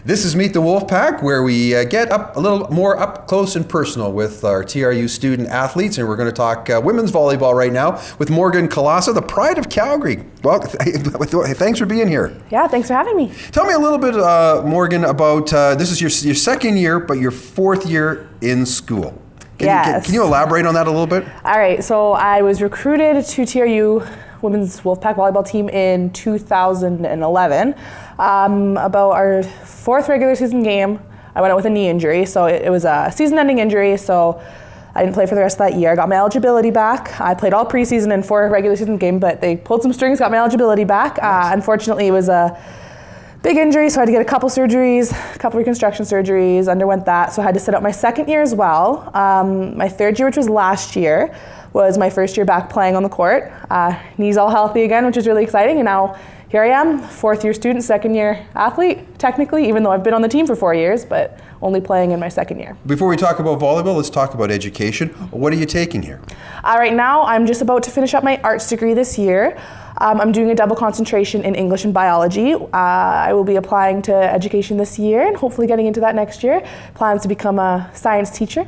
This is Meet the Wolfpack, where we get up a little more up close and personal with our TRU student athletes, and we're going to talk women's volleyball right now with Morgan Kolasa, the pride of Calgary. Well, thanks for being here. Yeah, thanks for having me. Tell me a little bit, Morgan, about this is your second year, but your fourth year in school. Can you elaborate on that a little bit? All right, so I was recruited to TRU Women's Wolfpack volleyball team in 2011. About our fourth regular season game, I went out with a knee injury, so it was a season-ending injury, so I didn't play for the rest of that year. I got my eligibility back. I played all preseason and 4 regular season games, but they pulled some strings, got my eligibility back. Nice. Unfortunately, it was a big injury, so I had to get a couple surgeries, a couple reconstruction surgeries, underwent that, so I had to sit out my second year as well. My third year, which was last year, was my first year back playing on the court. Knees all healthy again, which is really exciting, and now here I am, fourth year student, second year athlete, technically, even though I've been on the team for 4 years, but only playing in my second year. Before we talk about volleyball, let's talk about education. What are you taking here? Right now, I'm just about to finish up my arts degree this year. I'm doing a double concentration in English and biology. I will be applying to education this year and hopefully getting into that next year. Plans to become a science teacher.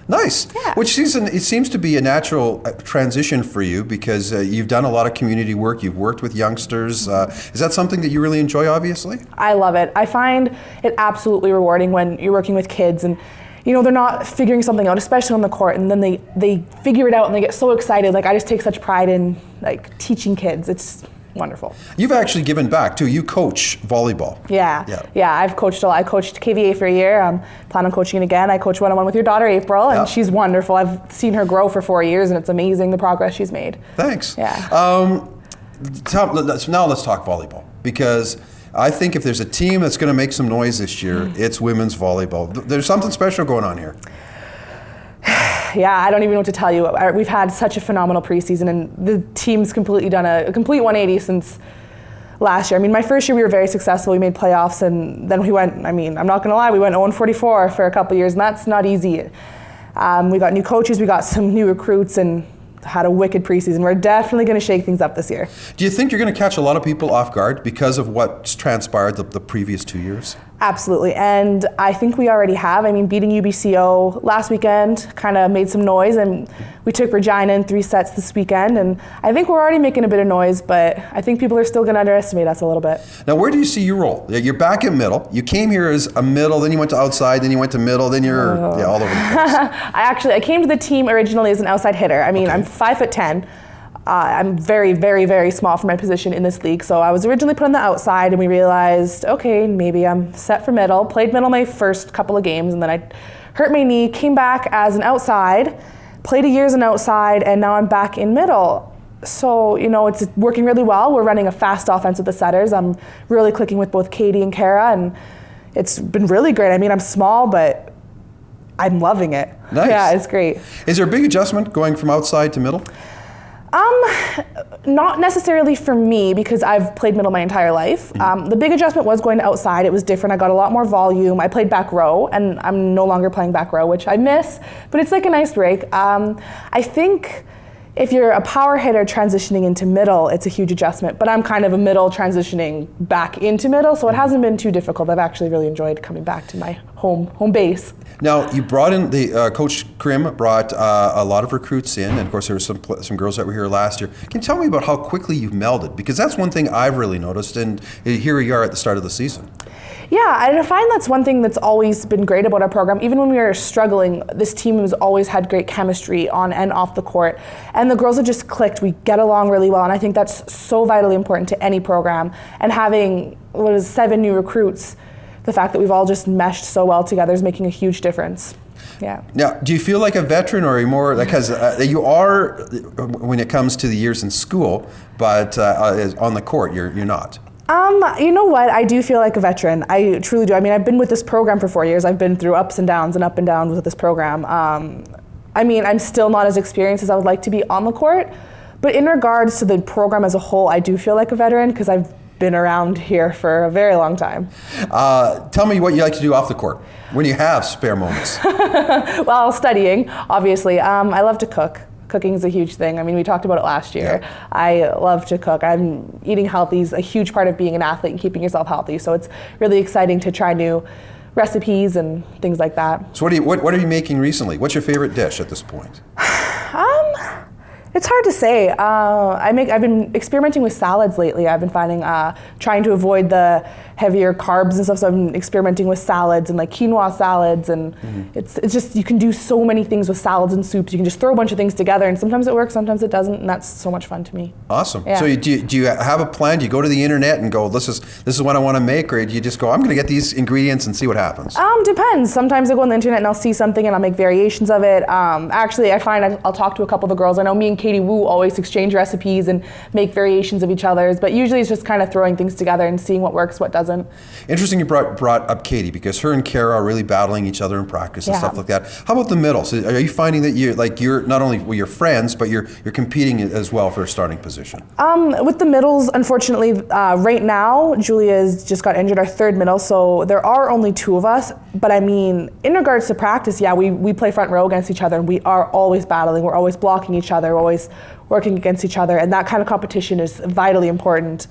Nice. Yeah. Which seems to be a natural transition for you because you've done a lot of community work. You've worked with youngsters. Is that something that you really enjoy, obviously? I love it. I find it absolutely rewarding when you're working with kids and they're not figuring something out, especially on the court, and then they figure it out and they get so excited. Like, I just take such pride in teaching kids. It's wonderful. You've actually given back too. You coach volleyball. Yeah. I've coached a lot. I coached KVA for a year. Plan on coaching it again. I coach one-on-one with your daughter, April, and she's wonderful. I've seen her grow for 4 years, and it's amazing the progress she's made. Thanks. Yeah. Now let's talk volleyball, because I think if there's a team that's going to make some noise this year, it's women's volleyball. There's something special going on here. Yeah, I don't even know what to tell you. We've had such a phenomenal preseason, and the team's completely done a complete 180 since last year. I mean, my first year we were very successful. We made playoffs, and then we went, I'm not going to lie, we went 0-44 for a couple of years, and that's not easy. We got new coaches, we got some new recruits, and had a wicked preseason. We're definitely going to shake things up this year. Do you think you're going to catch a lot of people off guard because of what's transpired the previous 2 years? Absolutely, and I think we already have. Beating UBCO last weekend kind of made some noise, and we took Regina in 3 sets this weekend, and I think we're already making a bit of noise, but I think people are still going to underestimate us a little bit. Now, where do you see your role? You're back at middle. You came here as a middle, then you went to outside, then you went to middle, then you're all over the place. I came to the team originally as an outside hitter. I'm 5'10". I'm very, very, very small for my position in this league. So I was originally put on the outside, and we realized, okay, maybe I'm set for middle. Played middle my first couple of games, and then I hurt my knee, came back as an outside, played a year as an outside, and now I'm back in middle. So, it's working really well. We're running a fast offense with the setters. I'm really clicking with both Katie and Kara, and it's been really great. I'm small, but I'm loving it. Nice. Yeah, it's great. Is there a big adjustment going from outside to middle? Not necessarily for me, because I've played middle my entire life. The big adjustment was going to outside. It was different. I got a lot more volume. I played back row, and I'm no longer playing back row, which I miss, but it's like a nice break. I think if you're a power hitter transitioning into middle, it's a huge adjustment, but I'm kind of a middle transitioning back into middle, so it hasn't been too difficult. I've actually really enjoyed coming back to my home base. Now, you brought in Coach Krim brought a lot of recruits in, and of course there were some girls that were here last year. Can you tell me about how quickly you've melded? Because that's one thing I've really noticed, and here you are at the start of the season. Yeah, and I find that's one thing that's always been great about our program. Even when we were struggling, this team has always had great chemistry on and off the court. And the girls have just clicked. We get along really well, and I think that's so vitally important to any program. And having 7 new recruits, the fact that we've all just meshed so well together is making a huge difference. Yeah. Now, do you feel like a veteran, or are you more, because you are when it comes to the years in school, but on the court, you're not? You know what? I do feel like a veteran. I truly do. I've been with this program for 4 years. I've been through ups and downs and up and downs with this program. I'm still not as experienced as I would like to be on the court, but in regards to the program as a whole, I do feel like a veteran because I've been around here for a very long time. Tell me what you like to do off the court when you have spare moments. Well, studying, obviously. I love to cook. Cooking is a huge thing. I mean, we talked about it last year. Yeah. I love to cook. Eating healthy is a huge part of being an athlete and keeping yourself healthy. So it's really exciting to try new recipes and things like that. So what are you making recently? What's your favorite dish at this point? It's hard to say. I've been experimenting with salads lately. I've been finding trying to avoid the heavier carbs and stuff. So I've been experimenting with salads and like quinoa salads, and it's just, you can do so many things with salads and soups. You can just throw a bunch of things together, and sometimes it works, sometimes it doesn't, and that's so much fun to me. Awesome. Yeah. So do you have a plan? Do you go to the internet and go, this is what I want to make, or do you just go, I'm going to get these ingredients and see what happens? Depends. Sometimes I go on the internet and I'll see something and I'll make variations of it. Actually, I find I'll talk to a couple of the girls. I know me and Katie Wu always exchange recipes and make variations of each other's, but usually it's just kind of throwing things together and seeing what works, what doesn't. Interesting you brought up Katie, because her and Kara are really battling each other in practice and stuff like that. How about the middle? So are you finding that you're not only you're friends, but you're competing as well for a starting position? With the middles, unfortunately, right now, Julia's just got injured, our third middle, so there are only two of us. But I mean, in regards to practice, yeah, we play front row against each other, and we are always battling. We're always blocking each other, we're always working against each other, and that kind of competition is vitally important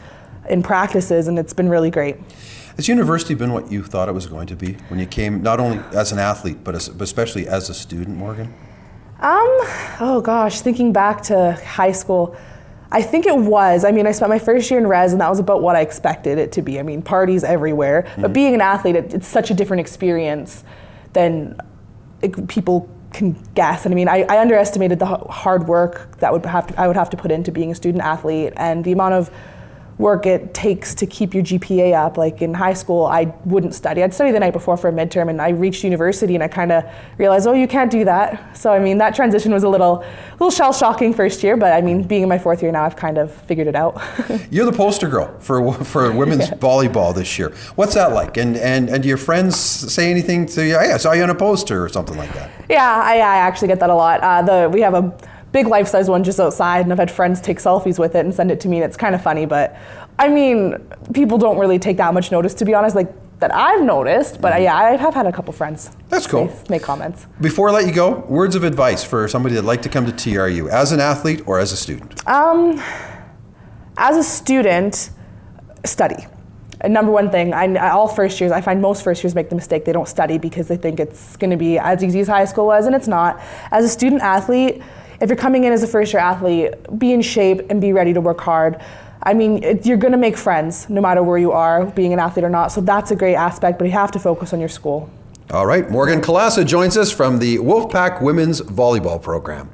in practices, and it's been really great. Has university been what you thought it was going to be when you came, not only as an athlete, but especially as a student, Morgan? Oh gosh, thinking back to high school, I think it was. I mean, I spent my first year in res, and that was about what I expected it to be. I mean, parties everywhere, but being an athlete, it's such a different experience than people can guess. And I mean, I underestimated the hard work that I would have to put into being a student athlete, and the amount of work it takes to keep your GPA up. Like in high school, I wouldn't study. I'd study the night before for a midterm, and I reached university and I kind of realized, oh, you can't do that. So I mean, that transition was a little shell-shocking first year, but I mean, being in my fourth year now, I've kind of figured it out. You're the poster girl for women's volleyball this year. What's that like? And do your friends say anything to you? Hey, I saw you on a poster or something like that. Yeah, I actually get that a lot. We have a big life-size one just outside, and I've had friends take selfies with it and send it to me, and it's kind of funny, but I mean, people don't really take that much notice, to be honest, like that I've noticed, but yeah, I have had a couple friends make comments. Before I let you go, words of advice for somebody that'd like to come to TRU as an athlete or as a student? As a student, study. And number one thing, all first years, I find most first years make the mistake, they don't study because they think it's going to be as easy as high school was, and it's not. As a student athlete, if you're coming in as a first year athlete, be in shape and be ready to work hard. I mean, you're going to make friends no matter where you are, being an athlete or not, so that's a great aspect, but you have to focus on your school. All right, Morgan Kolasa joins us from the Wolfpack Women's Volleyball Program.